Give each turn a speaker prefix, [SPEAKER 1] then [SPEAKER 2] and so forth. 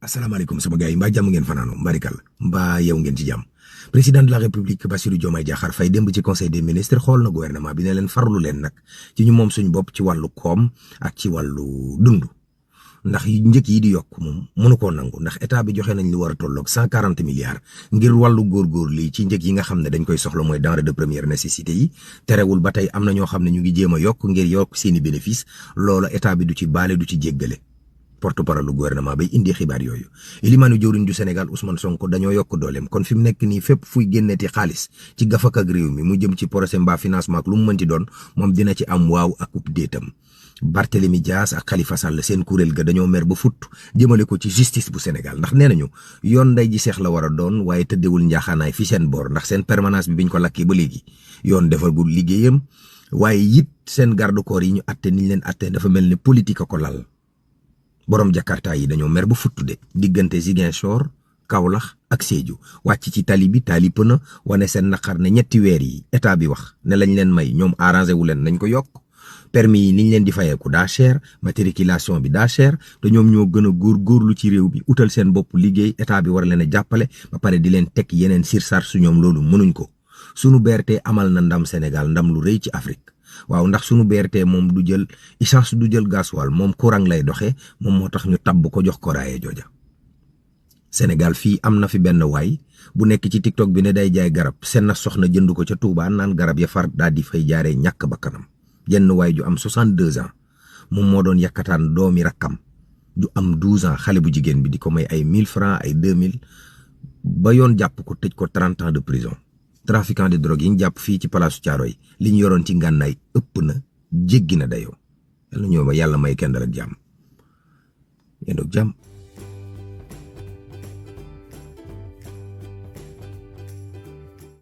[SPEAKER 1] asalaamaaleykum sama gars yi mbaa jàmm ngeen fanaanoo mbarikal mbaa yow ngeen ci jàmm président de la république Bassirou Diomaye Diakhar Faye démb ci conseil des ministres xool na gouvernement bi ne leen farlu leen nag ci ñu moom suñ bopp ci wàllu koom ak ci wàllu dund ndax njëkk yi di yokk moom mënu koo nangu ndax état bi joxe nañ lu war a tolloog 140 milliards ngir wàllu góorgóor lii ci njëkk yi nga xam ne dañ koy soxla mooy denrée de première nécessité yi terewul ba tey am na ñoo xam ne ñu ngi jéem a yokk ngir yokk seeni bénéfice loola état bi du ci baale du ci jéggale porte-parole du gouvernement bay indi xibaar yooyu ilimaanu jëwriñ du Sénégal Ousmane Sonko dañoo yokk dooleem kon fi mu nekk nii fépp fuy génneeti xaalis ci gafak ak réew mi mu jëm ci projet mbaa financement ak lu mu mënti doon moom dina ci am waaw ak ub déetam Barthélémy Dias ak Khalifa Sall seen kuréel ga dañoo mer ba futt jëmale ko ci justice bu Sénégal ndax nee nañu yoon nday ji seex la war a doon waaye tëddewul njaaxaanaay fi seen boor ndax seen permanence bi biñ ko lakkee ba léegi yoon defagul liggéeyam waaye it seen garde corps yi ñu atte niñ leen atte dafa mel ne politique ko lal borom Jakarta yi dañoo mer ba futt de diggante Ziguinchor Kaolack ak Sédhiou wàcc ci tali bi taali pëna wane seen naqar ne ñetti weer yi état bi wax ne lañ leen may ñoom arrangé wu leen nañ ko yokk permis yi niñ leen di fayeeku daa cher matriculation bi daa cher te ñoom ñoo gën a góorgóorlu ci réew bi utal seen bopp liggéey état bi war leen a jàppale ba pare di leen teg yeneen sirsar su ñoom loolu mënuñ ko sunu BRT amal na ndam Sénégal ndam lu rëy ci Afrique waaw ndax sunu BRT moom du jël essence du jël gasoil moom courant lay doxee moom moo tax ñu tabb ko jox ko raaye jooja Sénégal fii am na fi benn waay bu nekk ci TikTok bi ne day jaay garab seen na soxna jënd ko ca Touba naan garab ya far daal di fay jaaree ñàkk ba kanam jenn waay ju am 62 ans moom moo doon yakkataan doomi rakkam ju am 12 ans xale bu jigéen bi di ko may ay 1000 francs ay 2000 ba yoon jàpp ko tëj ko 30 ans de prison trafiquant de drogue yi ñu jàpp fii ci palaasu Caaroy li ñu yoroon ci ngànnaay ëpp na jéggi na dayoo yàlla may kenn dal ak jàmm yéen doog jàmm